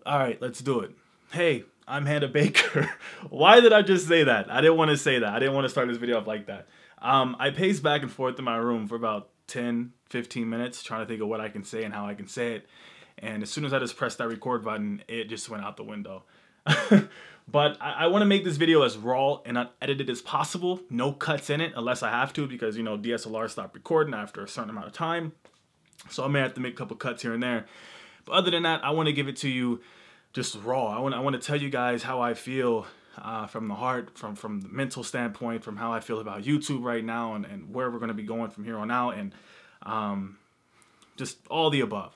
All right, let's do it. Hey, I'm Hannah Baker. Why did I just say that? I didn't want to say that. I didn't want to start this video off like that. I paced back and forth in my room for about 10, 15 minutes trying to think of what I can say and how I can say it. And as soon as I just pressed that record button, it just went out the window. But I want to make this video as raw and unedited as possible. No cuts in it unless I have to because, you know, DSLR stopped recording after a certain amount of time. So I may have to make a couple cuts here and there. But other than that, I want to give it to you just raw. I want to tell you guys how I feel from the heart, from the mental standpoint, from how I feel about YouTube right now and where we're going to be going from here on out, and just all the above.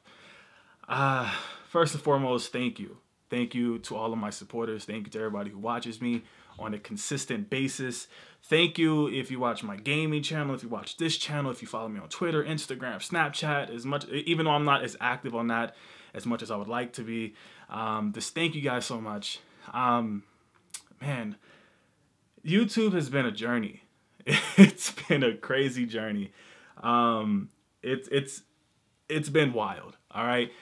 First and foremost, thank you. Thank you to all of my supporters. Thank you to everybody who watches me on a consistent basis. Thank you if you watch my gaming channel, if you watch this channel, if you follow me on Twitter, Instagram, Snapchat, as much, even though I'm not as active on that as much as I would like to be. Just thank you guys so much. Man, YouTube has been a journey. It's been a crazy journey. It's been wild. All right.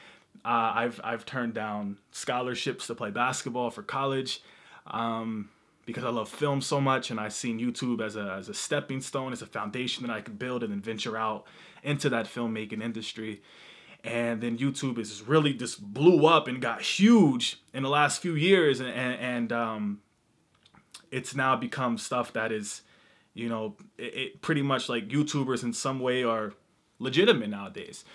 I've turned down scholarships to play basketball for college because I love film so much, and I've seen YouTube as a stepping stone, as a foundation that I could build and then venture out into that filmmaking industry. And then YouTube is really just blew up and got huge in the last few years, and it's now become stuff that is, you know, it pretty much like YouTubers in some way are legitimate nowadays.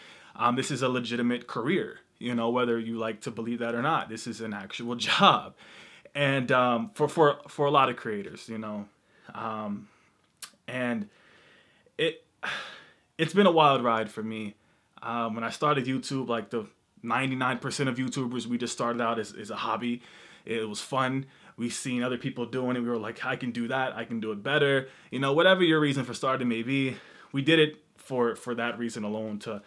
This is a legitimate career, you know, whether you like to believe that or not. This is an actual job, and for a lot of creators, you know, and it's been a wild ride for me. When I started YouTube, like the 99% of YouTubers, we just started out as a hobby. It was fun. We've seen other people doing it. We were like, I can do that. I can do it better. You know, whatever your reason for starting may be, we did it for that reason alone, to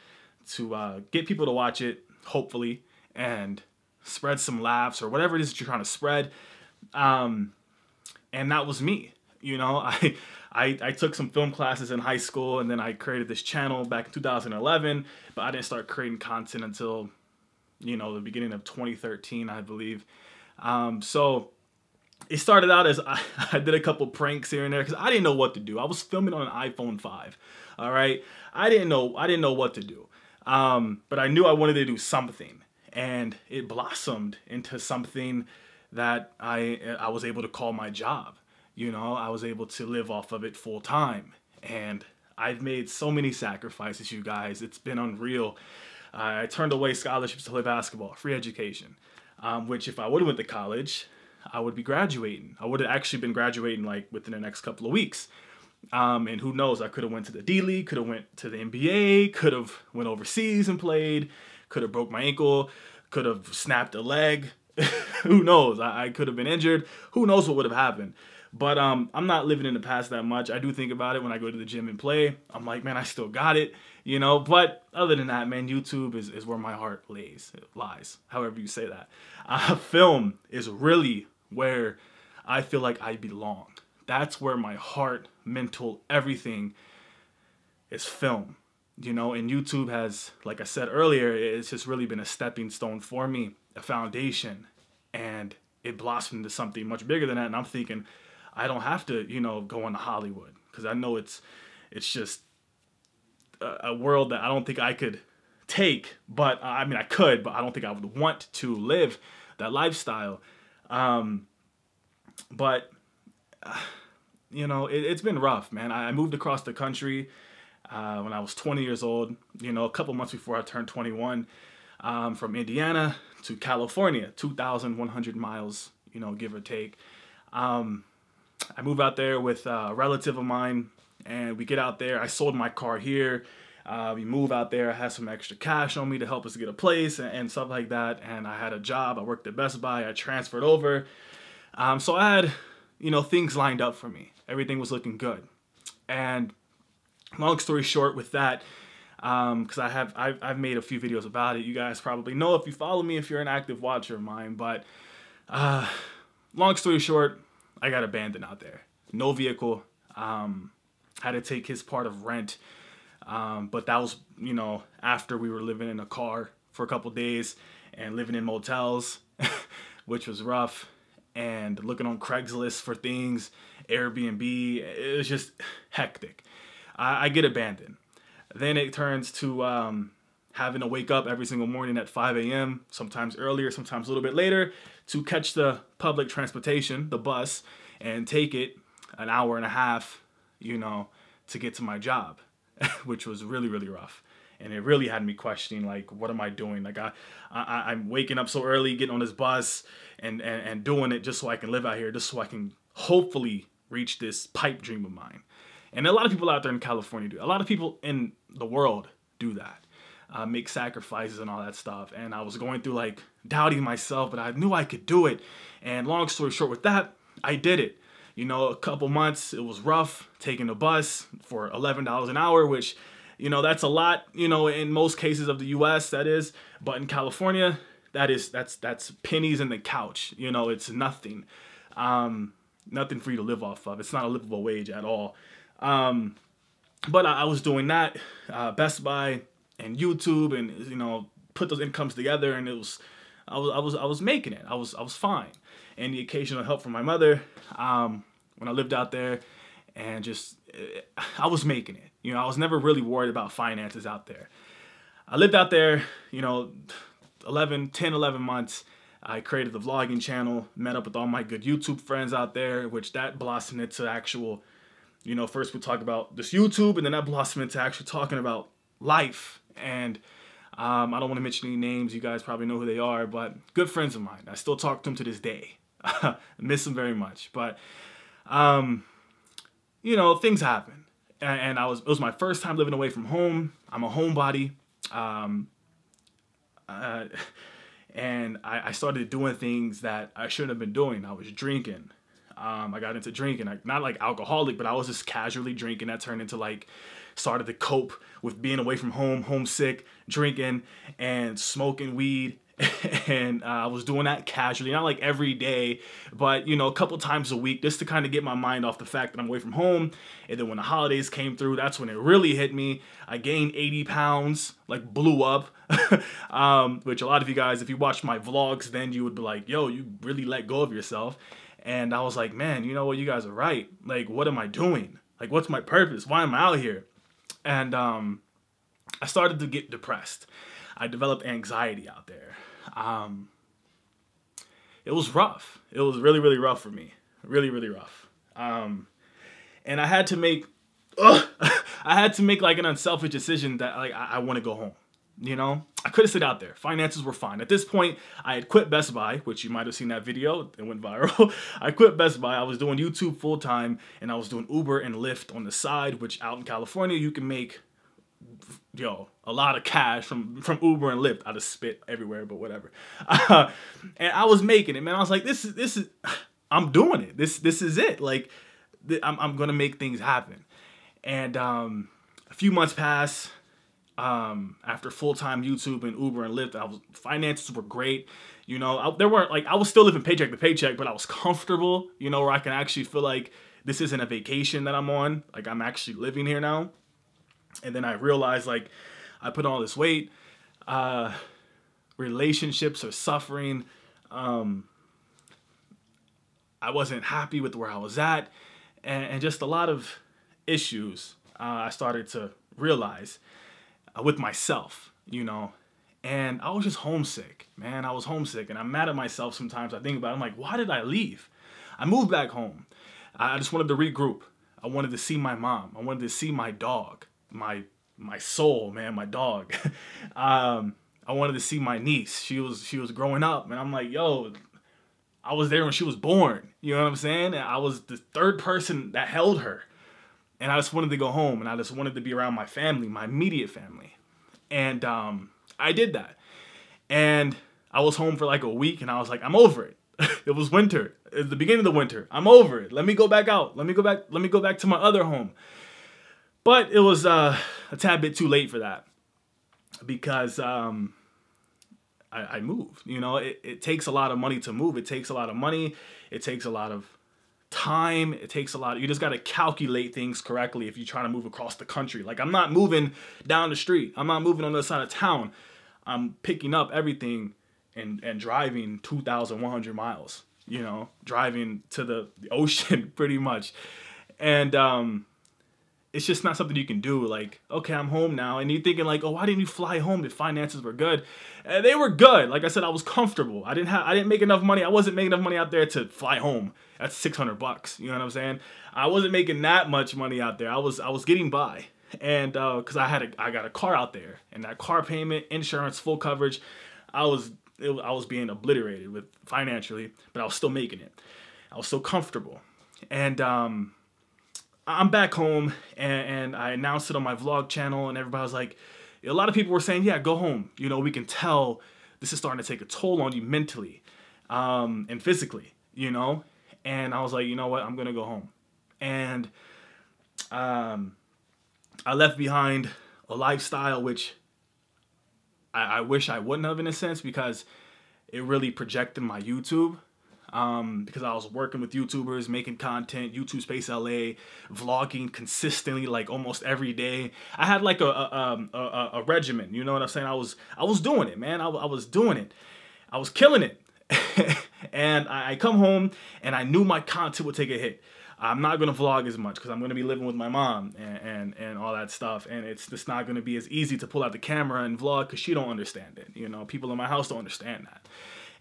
get people to watch it, hopefully, and spread some laughs or whatever it is that you're trying to spread. And that was me. You know, I took some film classes in high school, and then I created this channel back in 2011, but I didn't start creating content until, you know, the beginning of 2013, I believe. So it started out as I did a couple pranks here and there because I didn't know what to do. I was filming on an iPhone 5. All right. I didn't know what to do. But I knew I wanted to do something, and it blossomed into something that I was able to call my job. You know, I was able to live off of it full time, and I've made so many sacrifices, you guys. It's been unreal. I turned away scholarships to play basketball, free education, which if I would have went to college, I would be graduating. I would have actually been graduating like within the next couple of weeks. And who knows, I could have went to the D League, could have went to the NBA, could have went overseas and played, could have broke my ankle, could have snapped a leg. Who knows? I could have been injured. Who knows what would have happened? But I'm not living in the past that much. I do think about it when I go to the gym and play. I'm like, man, I still got it, you know. But other than that, man, YouTube is where my heart lies, however you say that. Film is really where I feel like I belong. That's where my heart, mental, everything is film, you know. And YouTube has, like I said earlier, it's just really been a stepping stone for me, a foundation, and it blossomed into something much bigger than that. And I'm thinking, I don't have to, you know, go into Hollywood, because I know it's just a world that I don't think I could take. But I mean, I could, but I don't think I would want to live that lifestyle. But you know, it's been rough, man. I moved across the country when I was 20 years old, you know, a couple months before I turned 21, from Indiana to California, 2,100 miles, you know, give or take. I moved out there with a relative of mine, and we get out there. I sold my car here. We move out there. I had some extra cash on me to help us get a place and stuff like that. And I had a job. I worked at Best Buy. I transferred over. So I had, you know, things lined up for me. Everything was looking good. And long story short with that, because I've made a few videos about it. You guys probably know if you follow me, if you're an active watcher of mine. But long story short, I got abandoned out there. No vehicle. Had to take his part of rent. But that was, you know, after we were living in a car for a couple days and living in motels. which was rough. And looking on Craigslist for things, Airbnb, it was just hectic. I get abandoned. Then it turns to having to wake up every single morning at 5 a.m., sometimes earlier, sometimes a little bit later, to catch the public transportation, the bus, and take it an hour and a half, you know, to get to my job, which was really, really rough. And it really had me questioning, like, what am I doing? Like, I'm waking up so early, getting on this bus, and doing it just so I can live out here, just so I can hopefully reach this pipe dream of mine. And a lot of people out there in California do. A lot of people in the world do that. Make sacrifices and all that stuff. And I was going through, like, doubting myself, but I knew I could do it. And long story short with that, I did it. You know, a couple months, it was rough taking the bus for $11 an hour, which, you know, that's a lot, you know, in most cases of the US, that is. But in California, that's pennies in the couch. You know, it's nothing. Nothing for you to live off of. It's not a livable wage at all. But I was doing that, Best Buy and YouTube, and, you know, put those incomes together, and I was making it. I was fine. And the occasional help from my mother, when I lived out there, and just, I was making it. You know, I was never really worried about finances out there. I lived out there, you know, 11 months. I created the vlogging channel, met up with all my good YouTube friends out there, which that blossomed into actual, you know, first we talk about this YouTube, and then that blossomed into actually talking about life. And I don't want to mention any names. You guys probably know who they are, but good friends of mine. I still talk to them to this day. I miss them very much. But, you know, things happen. And it was my first time living away from home. I'm a homebody. And I started doing things that I shouldn't have been doing. I was drinking. I got into drinking, not like alcoholic, but I was just casually drinking. That turned into, like, started to cope with being away from home, homesick, drinking and smoking weed. And I was doing that casually, not like every day, but, you know, a couple times a week, just to kind of get my mind off the fact that I'm away from home. And then when the holidays came through, that's when it really hit me. I gained 80 pounds, like, blew up, which a lot of you guys, if you watched my vlogs, then you would be like, yo, you really let go of yourself. And I was like, man, you know what? You guys are right. Like, what am I doing? Like, what's my purpose? Why am I out here? And I started to get depressed. I developed anxiety out there. It was rough. It was really, really rough for me. Really, really rough. And I had to make, like, an unselfish decision that, like, I want to go home. You know, I could have stayed out there. Finances were fine. At this point, I had quit Best Buy, which you might have seen that video. It went viral. I quit Best Buy. I was doing YouTube full time, and I was doing Uber and Lyft on the side, which out in California, you can make, yo, a lot of cash from Uber and Lyft. I just spit everywhere, but whatever. And I was making it, man. I was like, this is, I'm doing it. This is it. Like, I'm going to make things happen. And a few months passed. After full-time YouTube and Uber and Lyft, finances were great. You know, I was still living paycheck to paycheck, but I was comfortable, you know, where I can actually feel like this isn't a vacation that I'm on. Like, I'm actually living here now. And then I realized, like, I put on all this weight. Relationships are suffering. I wasn't happy with where I was at. And just a lot of issues I started to realize with myself, you know, and I was just homesick, man. I was homesick, and I'm mad at myself sometimes. I think about it. I'm like, why did I leave? I moved back home. I just wanted to regroup. I wanted to see my mom. I wanted to see my dog, my soul, man, my dog. I wanted to see my niece. She was growing up, and I'm like, yo, I was there when she was born. You know what I'm saying? And I was the third person that held her. And I just wanted to go home, and I just wanted to be around my family, my immediate family. And I did that. And I was home for like a week, and I was like, I'm over it. It was winter. It was the beginning of the winter. I'm over it. Let me go back out. Let me go back to my other home. But it was a tad bit too late for that, because I moved. You know, it takes a lot of money to move. It takes a lot of money. It takes a lot of time. It takes a lot. You just got to calculate things correctly if you're trying to move across the country. Like, I'm not moving down the street. I'm not moving on the other side of town. I'm picking up everything and driving 2,100 miles, you know, driving to the ocean pretty much. And it's just not something you can do. Like, okay, I'm home now. And you're thinking like, oh, why didn't you fly home if finances were good? And they were good. Like I said, I was comfortable. I didn't make enough money. I wasn't making enough money out there to fly home. That's $600. You know what I'm saying? I wasn't making that much money out there. I was getting by. And cause I got a car out there, and that car payment, insurance, full coverage, I was being obliterated with financially, but I was still making it. I was so comfortable. And I'm back home, and I announced it on my vlog channel, and everybody was like, a lot of people were saying, yeah, go home. You know, we can tell this is starting to take a toll on you mentally and physically, you know? And I was like, you know what? I'm going to go home. And I left behind a lifestyle which I wish I wouldn't have, in a sense, because it really projected my YouTube. Because I was working with YouTubers, making content, YouTube Space LA, vlogging consistently, like almost every day. I had like a regimen, you know what I'm saying? I was doing it, man. I was doing it. I was killing it. And I come home and I knew my content would take a hit. I'm not gonna vlog as much because I'm gonna be living with my mom and all that stuff, and it's just not gonna be as easy to pull out the camera and vlog because she don't understand it. You know, people in my house don't understand that.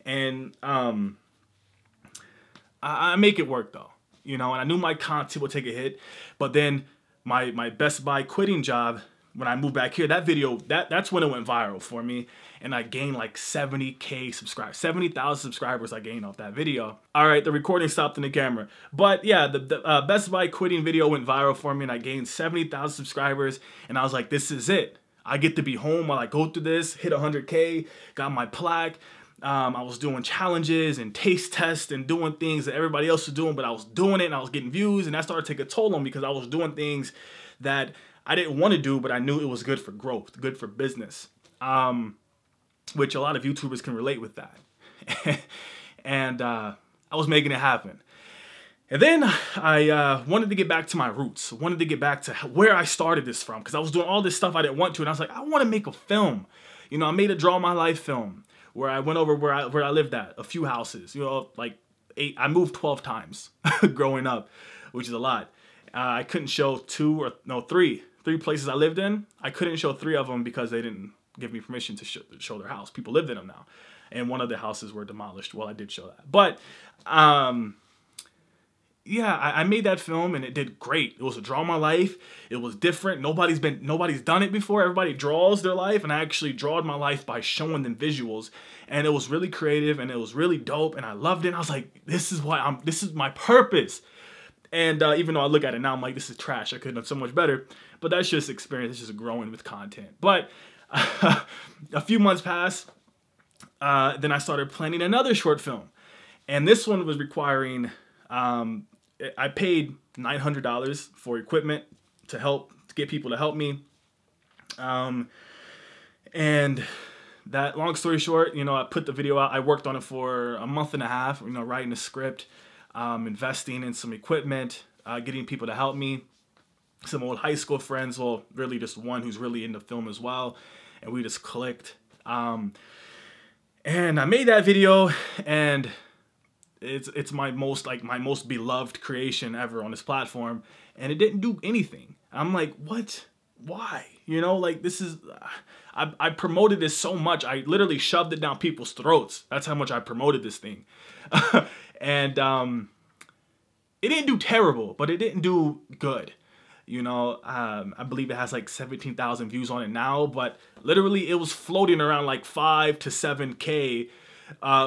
And I make it work though, you know, and I knew my content would take a hit, but then my Best Buy quitting job, when I moved back here, that video, that's when it went viral for me, and I gained like 70K subscribers, 70,000 subscribers I gained off that video. All right, the recording stopped in the camera, but yeah, the Best Buy quitting video went viral for me, and I gained 70,000 subscribers, and I was like, this is it. I get to be home while I go through this, hit 100K, got my plaque. I was doing challenges and taste tests and doing things that everybody else was doing, but I was doing it and I was getting views, and that started to take a toll on me because I was doing things that I didn't want to do, but I knew it was good for growth, good for business, which a lot of YouTubers can relate with that. And I was making it happen. And then I wanted to get back to my roots, wanted to get back to where I started this from, because I was doing all this stuff I didn't want to, and I was like, I want to make a film. You know, I made a Draw My Life film, where I went over where I lived at, a few houses, you know, like 8, I moved 12 times growing up, which is a lot. I couldn't show 3 places I lived in. I couldn't show 3 of them because they didn't give me permission to show their house. People lived in them now. And one of the houses were demolished. Well, I did show that. But, yeah, I made that film and it did great. It was a Draw My Life. It was different. Nobody's done it before. Everybody draws their life, and I actually drawed my life by showing them visuals. And it was really creative and it was really dope, and I loved it. And I was like, this is my purpose. And even though I look at it now, I'm like, this is trash. I could have done so much better. But that's just experience. It's just growing with content. But a few months passed. Then I started planning another short film. And this one was requiring... I paid $900 for equipment to get people to help me. And that, long story short, you know, I put the video out. I worked on it for a month and a half, you know, writing a script, investing in some equipment, getting people to help me. Some old high school friends, well, really just one who's really into film as well. And we just clicked. And I made that video, and it's my most beloved creation ever on this platform, and it didn't do anything. I'm like, what? Why? You know, like, this is, I promoted this so much. I literally shoved it down people's throats. That's how much I promoted this thing. And it didn't do terrible, but it didn't do good. You know, I believe it has like 17,000 views on it now, but literally it was floating around like 5 to 7K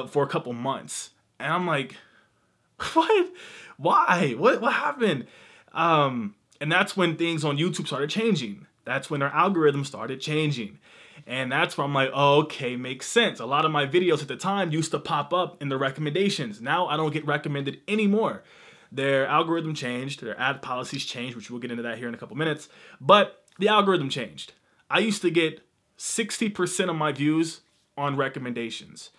for a couple months. And I'm like, what? Why? What happened? And that's when things on YouTube started changing. That's when our algorithm started changing. And that's where I'm like, oh, okay, makes sense. A lot of my videos at the time used to pop up in the recommendations. Now I don't get recommended anymore. Their algorithm changed. Their ad policies changed, which we'll get into that here in a couple minutes. But the algorithm changed. I used to get 60% of my views on recommendations.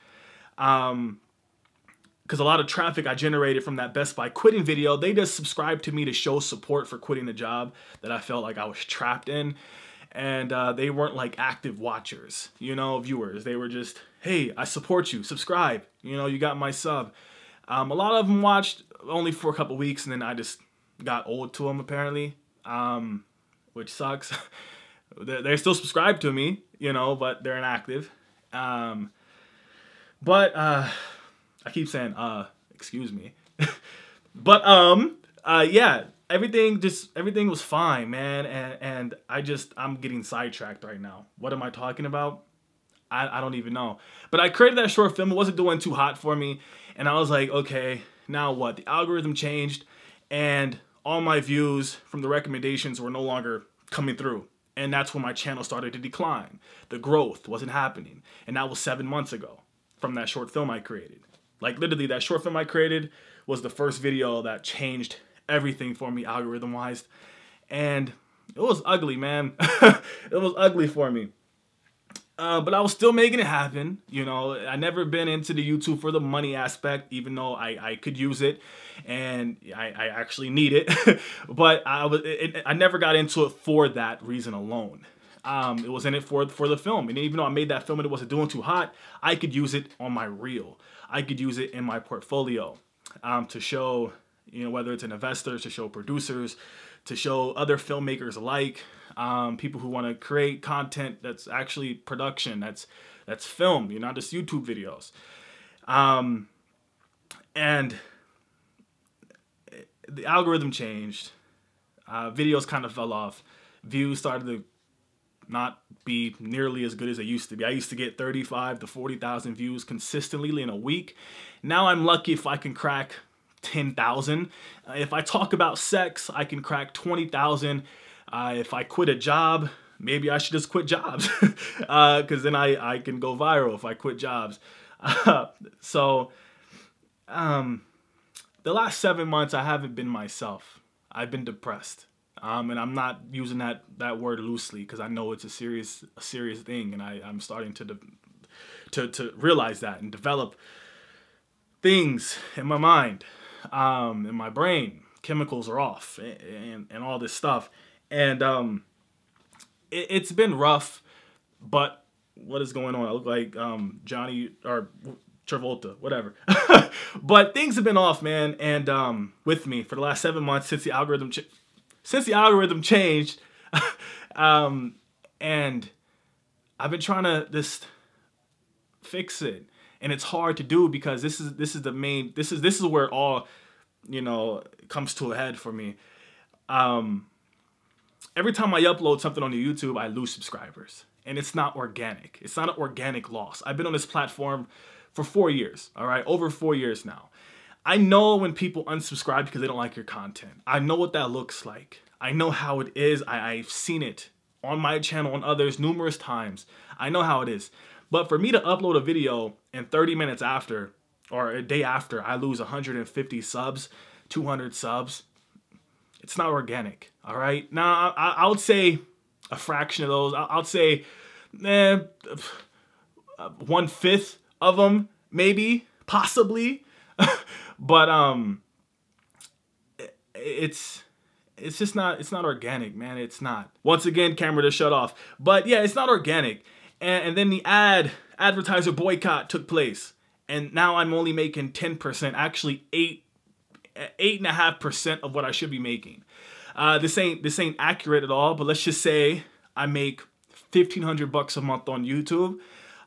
Because a lot of traffic I generated from that Best Buy quitting video, they just subscribed to me to show support for quitting the job that I felt like I was trapped in. And they weren't like active watchers, you know, viewers. They were just, hey, I support you, subscribe, you know, you got my sub. A lot of them watched only for a couple weeks, and then I just got old to them apparently, which sucks. They're still subscribed to me, you know, but they're inactive. But I keep saying excuse me. But yeah, everything was fine, man, and I'm getting sidetracked right now. What am I talking about? I don't even know. But I created that short film. It wasn't doing too hot for me, and I was like, okay, now what? The algorithm changed, and all my views from the recommendations were no longer coming through. And that's when my channel started to decline. The growth wasn't happening. And that was 7 months ago from that short film I created. Like literally that short film I created was the first video that changed everything for me algorithm-wise. And it was ugly, man. It was ugly for me. But I was still making it happen. You know, I never been into the YouTube for the money aspect, even though I could use it and I actually need it. But I never got into it for that reason alone. It was in it for the film. And even though I made that film and it wasn't doing too hot, I could use it on my reel. I could use it in my portfolio to show, you know, whether it's an investor, to show producers, to show other filmmakers alike. People who want to create content that's actually production, that's film, you know, not just YouTube videos. And the algorithm changed. Videos kind of fell off. Views started to not be nearly as good as they used to be. I used to get 35 to 40,000 views consistently in a week. Now I'm lucky if I can crack 10,000. If I talk about sex, I can crack 20,000. If I quit a job, maybe I should just quit jobs, because then I can go viral if I quit jobs. So the last 7 months, I haven't been myself. I've been depressed. And I'm not using that word loosely because I know it's a serious thing, and I'm starting to realize that and develop things in my mind, in my brain. Chemicals are off and all this stuff. And it's been rough, but what is going on? I look like Johnny or Travolta, whatever. But things have been off, man, and with me for the last 7 months since the algorithm changed. And I've been trying to just fix it, and it's hard to do because this is where it all, you know, comes to a head for me. Every time I upload something on YouTube, I lose subscribers. And it's not organic. It's not an organic loss. I've been on this platform for 4 years, all right? Over 4 years now. I know when people unsubscribe because they don't like your content. I know what that looks like. I know how it is. I've seen it on my channel, on others, numerous times. I know how it is. But for me to upload a video and 30 minutes after, or a day after, I lose 150 subs, 200 subs, it's not organic, all right? Now, I would say a fraction of those. I'll say 1/5 of them, maybe, possibly. But it's not organic, man. It's not. Once again, camera just shut off. But yeah, it's not organic. And then the advertiser boycott took place. And now I'm only making 10%, actually 8.5% of what I should be making. This ain't accurate at all, but let's just say I make $1,500 a month on YouTube.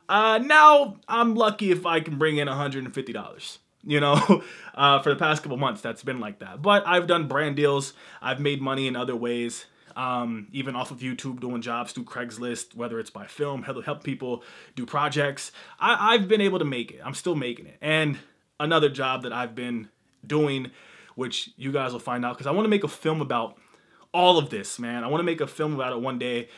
Now I'm lucky if I can bring in $150. You know, for the past couple months, that's been like that. But I've done brand deals. I've made money in other ways, even off of YouTube, doing jobs through Craigslist, whether it's by film, help people do projects. I've been able to make it. I'm still making it. And another job that I've been doing, which you guys will find out, because I want to make a film about all of this, man. I want to make a film about it one day.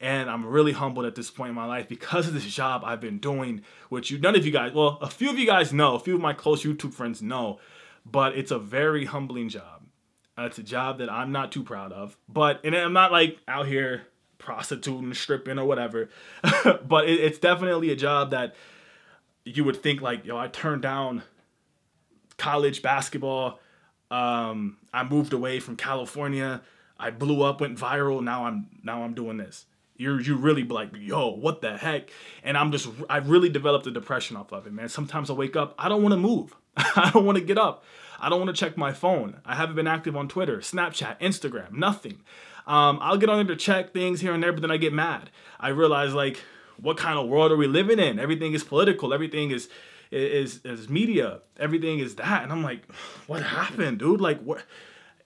And I'm really humbled at this point in my life because of this job I've been doing, which none of you guys, well, a few of you guys know, a few of my close YouTube friends know, but it's a very humbling job. It's a job that I'm not too proud of, and I'm not like out here prostituting, stripping or whatever, but it's definitely a job that you would think like, yo, I turned down college basketball. I moved away from California. I blew up, went viral. Now I'm doing this. You really be like, yo, what the heck? And I really developed a depression off of it, man. Sometimes I wake up, I don't want to move. I don't want to get up. I don't want to check my phone. I haven't been active on Twitter, Snapchat, Instagram, nothing. I'll get on there to check things here and there, but then I get mad. I realize, like, what kind of world are we living in? Everything is political. Everything is media. Everything is that. And I'm like, what happened, dude? Like, what?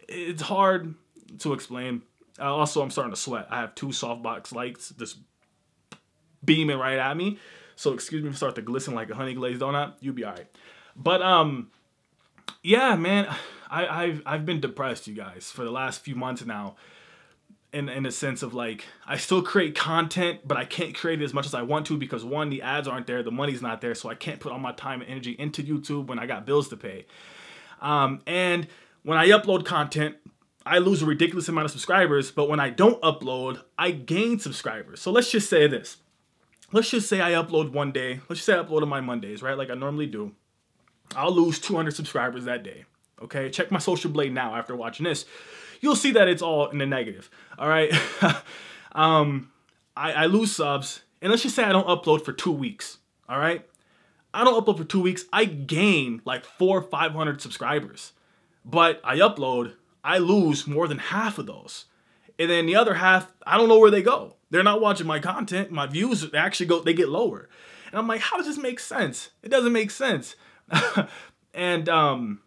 It's hard to explain. Also, I'm starting to sweat. I have 2 softbox lights just beaming right at me. So excuse me if I start to glisten like a honey glazed donut. You'll be all right. But yeah, man, I've been depressed, you guys, for the last few months now. In a sense of, like, I still create content, but I can't create it as much as I want to because, one, the ads aren't there, the money's not there, so I can't put all my time and energy into YouTube when I got bills to pay. And when I upload content, I lose a ridiculous amount of subscribers, but when I don't upload, I gain subscribers. So let's just say this. Let's just say I upload one day. Let's just say I upload on my Mondays, right, like I normally do. I'll lose 200 subscribers that day, okay? Check my social blade now after watching this. You'll see that it's all in the negative, all right? I lose subs, and let's just say I don't upload for 2 weeks, all right? I don't upload for 2 weeks. I gain like 400 or 500 subscribers, but I upload, I lose more than half of those. And then the other half, I don't know where they go. They're not watching my content. My views actually they get lower. And I'm like, how does this make sense? It doesn't make sense. And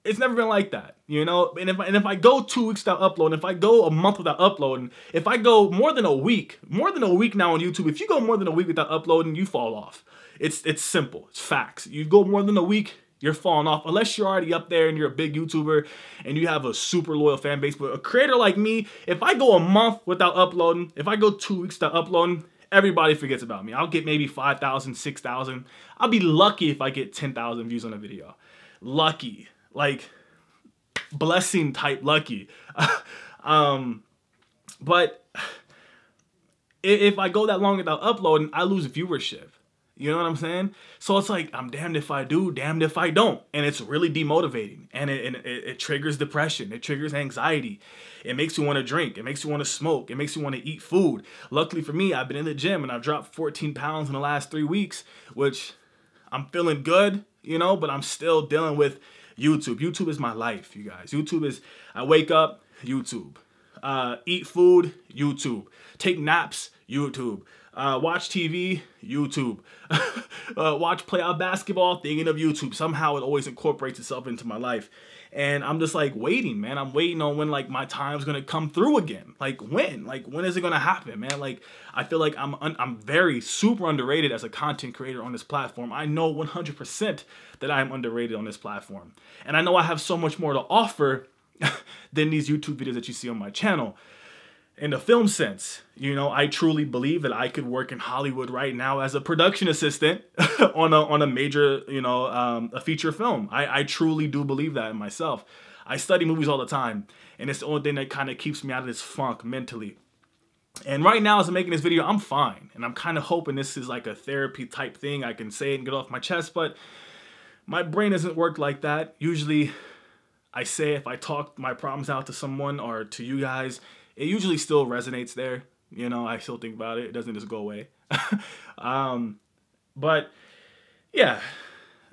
it's never been like that, you know? And if I go 2 weeks without uploading, if I go a month without uploading, if I go more than a week now on YouTube, if you go more than a week without uploading, you fall off. It's simple. It's facts. You go more than a week, you're falling off, unless you're already up there and you're a big YouTuber and you have a super loyal fan base. But a creator like me, if I go a month without uploading, if I go 2 weeks without uploading, everybody forgets about me. I'll get maybe 5,000, 6,000. I'll be lucky if I get 10,000 views on a video. Lucky. Like, blessing type lucky. But if I go that long without uploading, I lose viewership. You know what I'm saying? So it's like, I'm damned if I do, damned if I don't. And it's really demotivating. And it triggers depression. It triggers anxiety. It makes you want to drink. It makes you want to smoke. It makes you want to eat food. Luckily for me, I've been in the gym and I've dropped 14 pounds in the last 3 weeks, which I'm feeling good, you know, but I'm still dealing with YouTube. YouTube is my life, you guys. YouTube is, I wake up, YouTube. Eat food, YouTube. Take naps, YouTube. Watch TV, YouTube. Watch playoff basketball, thinking of YouTube. Somehow it always incorporates itself into my life. And I'm just like waiting, man. I'm waiting on when like my time's gonna come through again. Like when? Like when is it gonna happen, man? Like I feel like I'm very super underrated as a content creator on this platform. I know 100% that I am underrated on this platform. And I know I have so much more to offer than these YouTube videos that you see on my channel. In the film sense, you know, I truly believe that I could work in Hollywood right now as a production assistant on a major, you know, a feature film. I truly do believe that in myself. I study movies all the time, and it's the only thing that kind of keeps me out of this funk mentally. And right now, as I'm making this video, I'm fine. And I'm kind of hoping this is like a therapy type thing. I can say it and get off my chest, but my brain doesn't work like that. Usually, I say if I talk my problems out to someone or to you guys, it usually still resonates there. You know, I still think about it. It doesn't just go away. But yeah,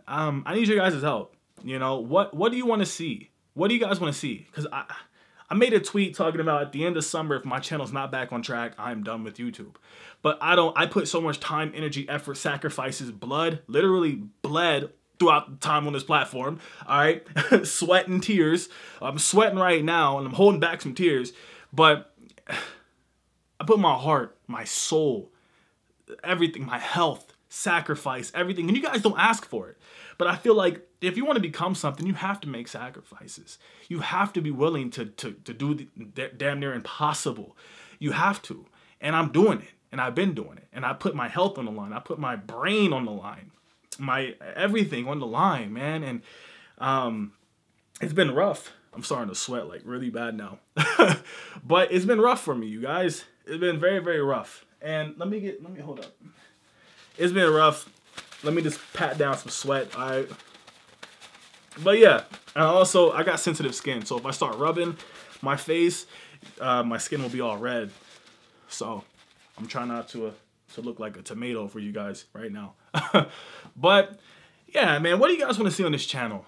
I need your guys' help. You know, what do you want to see? What do you guys want to see? Because I made a tweet talking about at the end of summer, if my channel's not back on track, I'm done with YouTube. But I put so much time, energy, effort, sacrifices, blood, literally bled throughout the time on this platform. All right, sweat and tears. I'm sweating right now and I'm holding back some tears. But I put my heart, my soul, everything, my health, sacrifice, everything. And you guys don't ask for it. But I feel like if you want to become something, you have to make sacrifices. You have to be willing to do the damn near impossible. You have to. And I'm doing it. And I've been doing it. And I put my health on the line. I put my brain on the line. My everything on the line, man. And it's been rough. I'm starting to sweat like really bad now. But it's been rough for me, you guys. It's been very, very rough. And let me hold up. It's been rough. Let me just pat down some sweat. All right. But yeah, and also I got sensitive skin. So if I start rubbing my face, my skin will be all red. So I'm trying not to look like a tomato for you guys right now. But yeah, man, what do you guys want to see on this channel?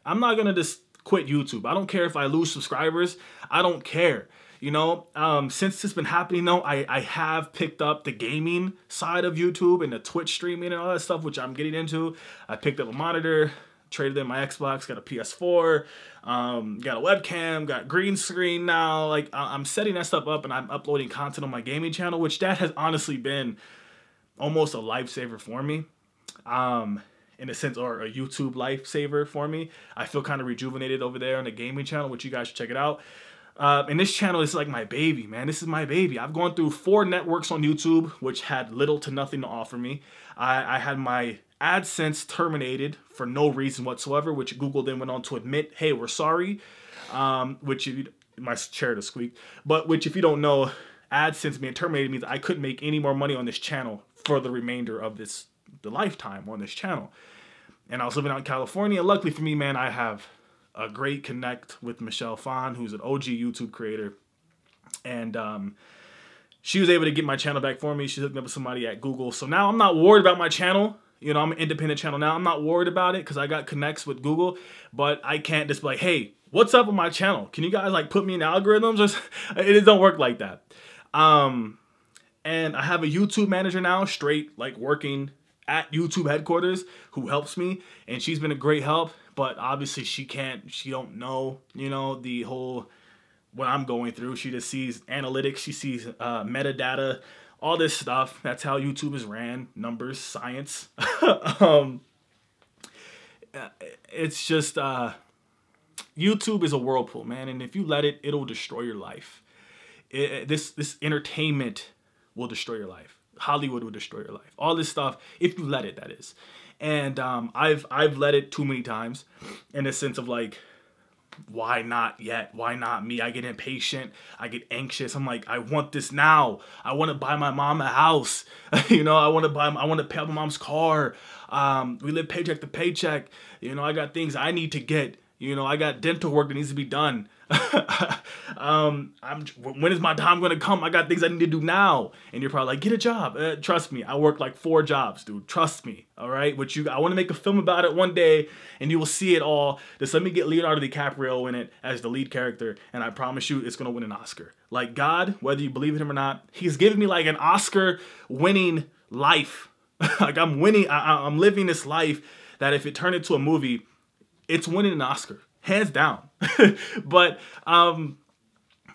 I'm not gonna just quit YouTube. I don't care if I lose subscribers. I don't care. You know, since it's been happening though, I have picked up the gaming side of YouTube and the Twitch streaming and all that stuff, which I'm getting into. I picked up a monitor, traded in my Xbox, got a PS4, got a webcam, got green screen now. Like, I'm setting that stuff up and I'm uploading content on my gaming channel, which that has honestly been almost a lifesaver for me. In a sense, or a YouTube lifesaver for me. I feel kind of rejuvenated over there on the gaming channel, which you guys should check it out. And this channel is like my baby, man. This is my baby. I've gone through 4 networks on YouTube, which had little to nothing to offer me. I had my AdSense terminated for no reason whatsoever, which Google then went on to admit, hey, we're sorry. Which, if you, my chair to squeak, but which if you don't know, AdSense being terminated means I couldn't make any more money on this channel for the remainder of the lifetime on this channel. And I was living out in California. Luckily for me, man, I have a great connect with Michelle Phan, who's an OG YouTube creator. And she was able to get my channel back for me. She hooked me up with somebody at Google. So now I'm not worried about my channel. You know, I'm an independent channel now. I'm not worried about it because I got connects with Google. But I can't just be like, hey, what's up with my channel? Can you guys like put me in algorithms? It don't work like that. And I have a YouTube manager now, straight like working at YouTube headquarters, who helps me, and she's been a great help. But obviously she don't know, you know, the whole what I'm going through. She just sees analytics, she sees metadata, all this stuff. That's how YouTube is ran, numbers, science. It's just YouTube is a whirlpool, man, and if you let it, it'll destroy your life. This entertainment will destroy your life. Hollywood will destroy your life. All this stuff, if you let it, that is. And I've let it too many times, in the sense of like, why not yet? Why not me? I get impatient. I get anxious. I'm like, I want this now. I want to buy my mom a house. You know, I want to pay my mom's car. We live paycheck to paycheck. You know, I got things I need to get. You know, I got dental work that needs to be done. When is my time going to come? I got things I need to do now. And you're probably like, get a job. Trust me, I work like 4 jobs, dude. Trust me. All right. I want to make a film about it one day and you will see it all. Just let me get Leonardo DiCaprio in it as the lead character. And I promise you, it's going to win an Oscar. Like, God, whether you believe in him or not, he's giving me like an Oscar winning life. Like, I'm winning. I'm living this life that if it turned into a movie, it's winning an Oscar. Hands down. But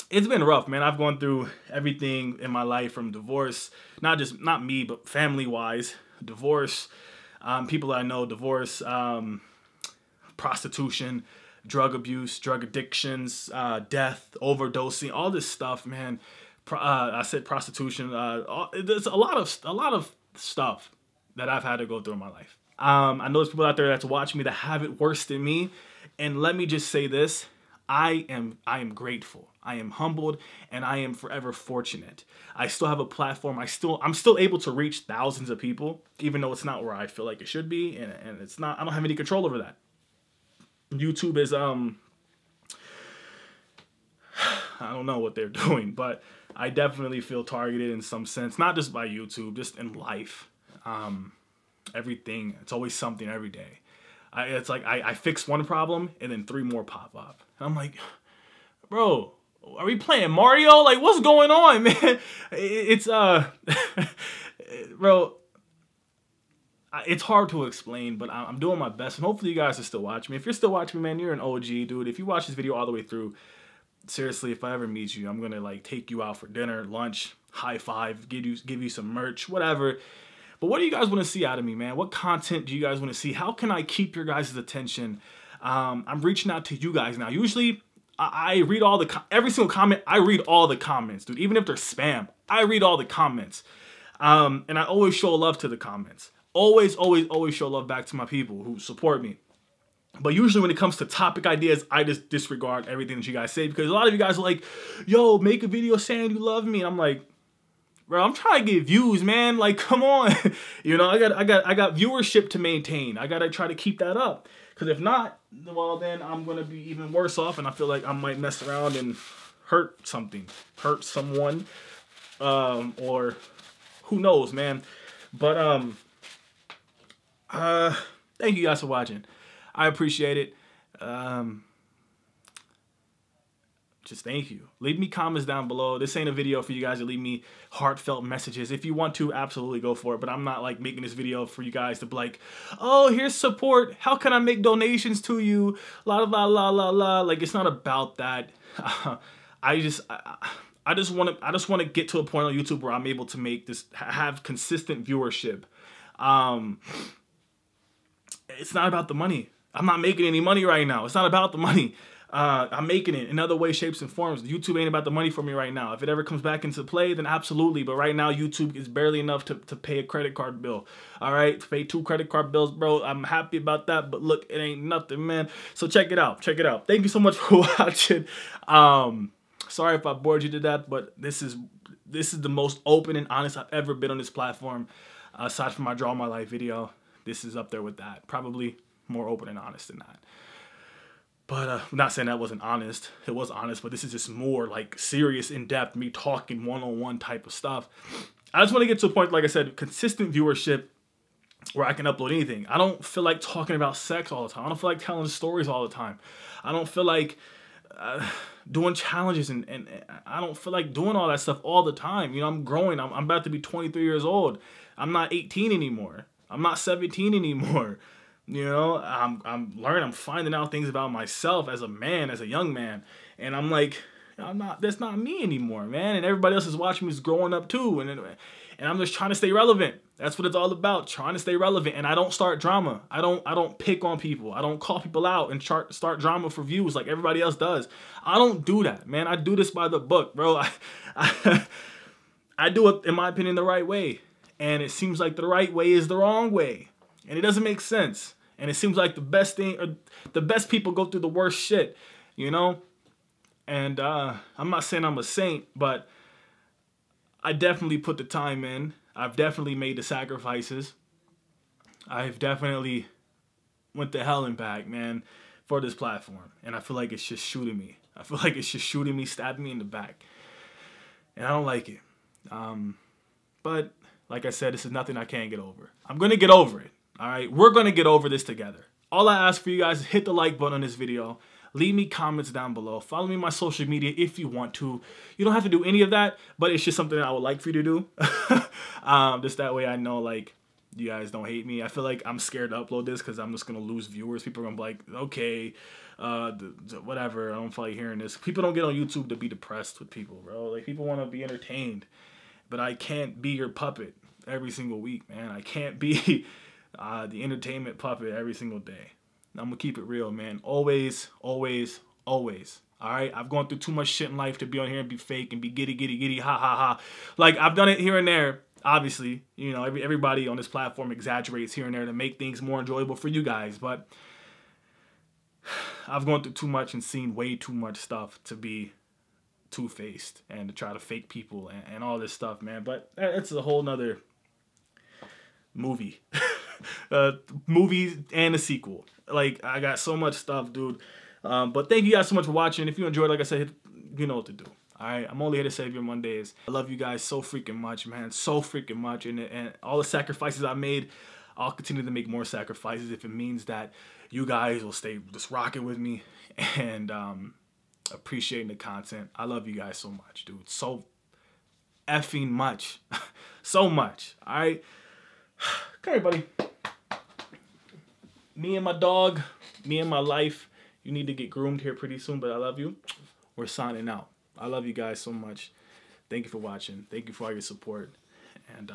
it's been rough, man. I've gone through everything in my life, from divorce, not me, but family wise, divorce, people that I know, divorce, prostitution, drug abuse, drug addictions, death, overdosing, all this stuff, man. I said prostitution. There's a lot of stuff that I've had to go through in my life. I know there's people out there that's watching me that have it worse than me. And let me just say this, I am grateful. I am humbled, and I am forever fortunate. I still have a platform. I'm still able to reach thousands of people, even though it's not where I feel like it should be, and it's not. I don't have any control over that. YouTube is I don't know what they're doing, but I definitely feel targeted in some sense, not just by YouTube, just in life. Everything. It's always something every day. It's like I fix one problem and then 3 more pop up. And I'm like, bro, are we playing Mario? Like, what's going on, man? It's bro, it's hard to explain, but I'm doing my best, and hopefully you guys are still watching me. If you're still watching me, man, you're an OG, dude. If you watch this video all the way through, seriously, if I ever meet you, I'm gonna like take you out for dinner, lunch, high five, give you some merch, whatever. But what do you guys want to see out of me, man? What content do you guys want to see? How can I keep your guys' attention? I'm reaching out to you guys now. Usually, I read every single comment. I read all the comments, dude. Even if they're spam, I read all the comments. And I always show love to the comments. Always, always, always show love back to my people who support me. But usually when it comes to topic ideas, I just disregard everything that you guys say, because a lot of you guys are like, yo, make a video saying you love me. And I'm like, bro, I'm trying to get views, man. Like, come on. You know, I got viewership to maintain. I got to try to keep that up. Because if not, well, then I'm going to be even worse off. And I feel like I might mess around and hurt someone. Or who knows, man. But thank you guys for watching. I appreciate it. Just thank you. Leave me comments down below. This ain't a video for you guys to leave me heartfelt messages. If you want to, absolutely go for it. But I'm not like making this video for you guys to be like, oh, here's support. How can I make donations to you? La la la la la. Like, it's not about that. I just want to get to a point on YouTube where I'm able to make this, have consistent viewership. It's not about the money. I'm not making any money right now. It's not about the money. I'm making it in other ways, shapes, and forms. YouTube ain't about the money for me right now. If it ever comes back into play, then absolutely. But right now, YouTube is barely enough to pay a credit card bill. All right? To pay 2 credit card bills, bro. I'm happy about that. But look, it ain't nothing, man. So check it out. Check it out. Thank you so much for watching. Sorry if I bored you to death, but this is the most open and honest I've ever been on this platform. Aside from my Draw My Life video, this is up there with that. Probably more open and honest than that. But I'm not saying that wasn't honest. It was honest, but this is just more like serious, in-depth, me talking one-on-one type of stuff. I just want to get to a point, like I said, consistent viewership where I can upload anything. I don't feel like talking about sex all the time. I don't feel like telling stories all the time. I don't feel like doing challenges and I don't feel like doing all that stuff all the time. You know, I'm growing. I'm about to be 23 years old. I'm not 18 anymore. I'm not 17 anymore. You know, I'm learning, I'm finding out things about myself as a man, as a young man. And I'm like, that's not me anymore, man. And everybody else is watching me is growing up too. And I'm just trying to stay relevant. That's what it's all about, trying to stay relevant. And I don't start drama. I don't pick on people. I don't call people out and start drama for views like everybody else does. I don't do that, man. I do this by the book, bro. I do it, in my opinion, the right way. And it seems like the right way is the wrong way. And it doesn't make sense. And it seems like the best people go through the worst shit, you know? And I'm not saying I'm a saint, but I definitely put the time in. I've definitely made the sacrifices. I've definitely went to hell and back, man, for this platform. And I feel like it's just shooting me. I feel like it's just shooting me, stabbing me in the back. And I don't like it. But like I said, this is nothing I can't get over. I'm going to get over it. All right, we're going to get over this together. All I ask for you guys is hit the like button on this video. Leave me comments down below. Follow me on my social media if you want to. You don't have to do any of that, but it's just something that I would like for you to do. Just that way I know, like, you guys don't hate me. I feel like I'm scared to upload this because I'm just going to lose viewers. People are going to be like, okay, whatever. I don't feel like hearing this. People don't get on YouTube to be depressed with people, bro. Like, people want to be entertained. But I can't be your puppet every single week, man. I can't be the entertainment puppet every single day. I'm gonna keep it real, man. Always, always, always. All right, I've gone through too much shit in life to be on here and be fake and be giddy, ha ha ha. Like, I've done it here and there. Obviously, you know, everybody on this platform exaggerates here and there to make things more enjoyable for you guys. But I've gone through too much and seen way too much stuff to be two-faced and to try to fake people and all this stuff, man. But it's a whole nother movie. Movies and a sequel. Like, I got so much stuff, dude. But thank you guys so much for watching. If you enjoyed, like I said, you know what to do. All right, I'm only here to save your Mondays. I love you guys so freaking much, man. So freaking much. And all the sacrifices I made, I'll continue to make more sacrifices if it means that you guys will stay just rocking with me and appreciating the content. I love you guys so much, dude. So effing much. So much. All right. Come here, buddy. Me and my dog, me and my life, you need to get groomed here pretty soon, but I love you. We're signing out. I love you guys so much. Thank you for watching. Thank you for all your support. And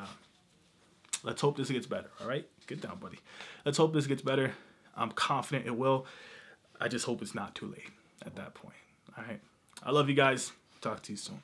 let's hope this gets better, all right? Get down, buddy. Let's hope this gets better. I'm confident it will. I just hope it's not too late at that point, all right? I love you guys. Talk to you soon.